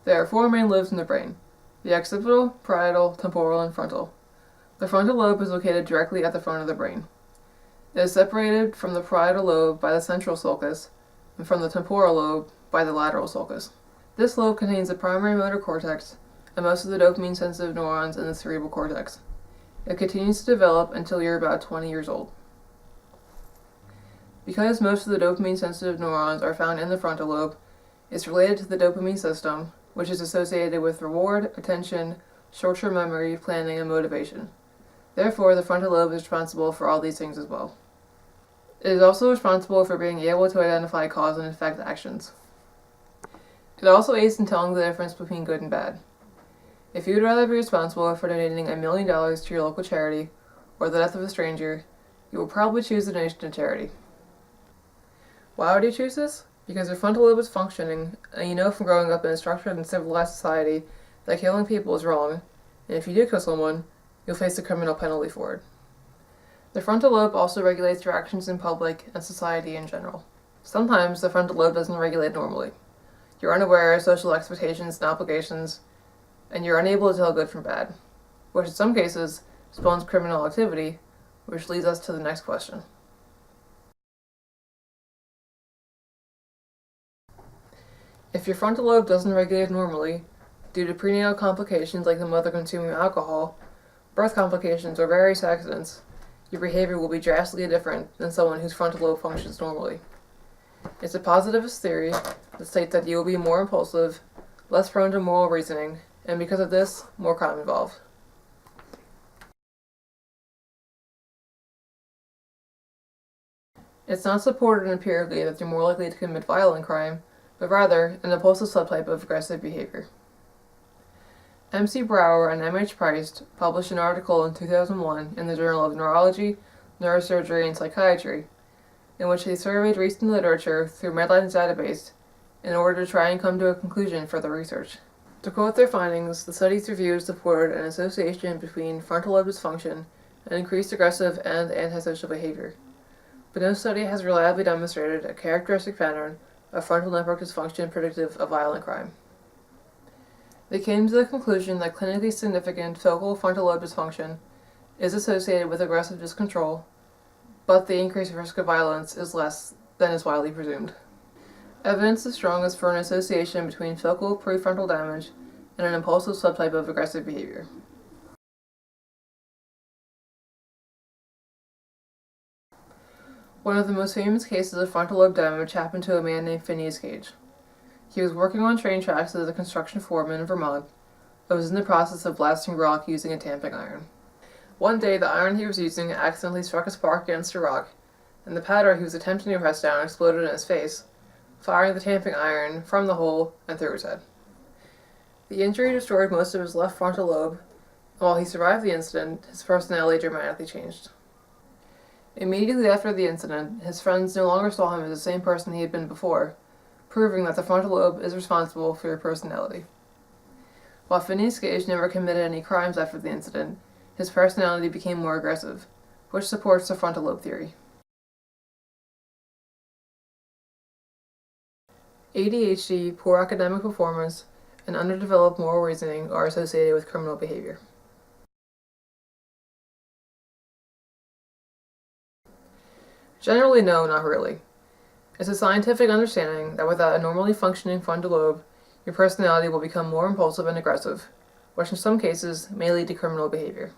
There are four main lobes in the brain: the occipital, parietal, temporal, and frontal. The frontal lobe is located directly at the front of the brain. It is separated from the parietal lobe by the central sulcus and from the temporal lobe by the lateral sulcus. This lobe contains the primary motor cortex and most of the dopamine-sensitive neurons in the cerebral cortex. It continues to develop until you're about 20 years old. Because most of the dopamine-sensitive neurons are found in the frontal lobe, it's related to the dopamine system, which is associated with reward, attention, short-term memory, planning, and motivation. Therefore, the frontal lobe is responsible for all these things as well. It is also responsible for being able to identify cause and effect actions. It also aids in telling the difference between good and bad. If you would rather be responsible for donating $1 million to your local charity or the death of a stranger, you will probably choose the donation to charity. Why would you choose this? Because your frontal lobe is functioning, and you know from growing up in a structured and civilized society that killing people is wrong, and if you do kill someone, you'll face a criminal penalty for it. The frontal lobe also regulates your actions in public and society in general. Sometimes the frontal lobe doesn't regulate normally. You're unaware of social expectations and obligations, and you're unable to tell good from bad, which in some cases spawns criminal activity, which leads us to the next question. If your frontal lobe doesn't regulate normally, due to prenatal complications like the mother consuming alcohol, birth complications, or various accidents, your behavior will be drastically different than someone whose frontal lobe functions normally. It's a positivist theory that states that you will be more impulsive, less prone to moral reasoning, and because of this, more crime involved. It's not supported empirically that you're more likely to commit violent crime, but rather an impulsive subtype of aggressive behavior. M.C. Brower and M.H. Price published an article in 2001 in the Journal of Neurology, Neurosurgery, and Psychiatry, in which they surveyed recent literature through Medline's database in order to try and come to a conclusion for their research. To quote their findings, the study's reviews supported an association between frontal lobe dysfunction and increased aggressive and antisocial behavior, but no study has reliably demonstrated a characteristic pattern of frontal network dysfunction predictive of violent crime. They came to the conclusion that clinically significant focal frontal lobe dysfunction is associated with aggressive discontrol, but the increased risk of violence is less than is widely presumed. Evidence is strongest for an association between focal prefrontal damage and an impulsive subtype of aggressive behavior. One of the most famous cases of frontal lobe damage happened to a man named Phineas Gage. He was working on train tracks as a construction foreman in Vermont, but was in the process of blasting rock using a tamping iron. One day, the iron he was using accidentally struck a spark against a rock, and the powder he was attempting to press down exploded in his face, firing the tamping iron from the hole and through his head. The injury destroyed most of his left frontal lobe, and while he survived the incident, his personality dramatically changed. Immediately after the incident, his friends no longer saw him as the same person he had been before, proving that the frontal lobe is responsible for your personality. While Phineas Gage never committed any crimes after the incident, his personality became more aggressive, which supports the frontal lobe theory. ADHD, poor academic performance, and underdeveloped moral reasoning are associated with criminal behavior. Generally, no, not really. It's a scientific understanding that without a normally functioning frontal lobe, your personality will become more impulsive and aggressive, which in some cases may lead to criminal behavior.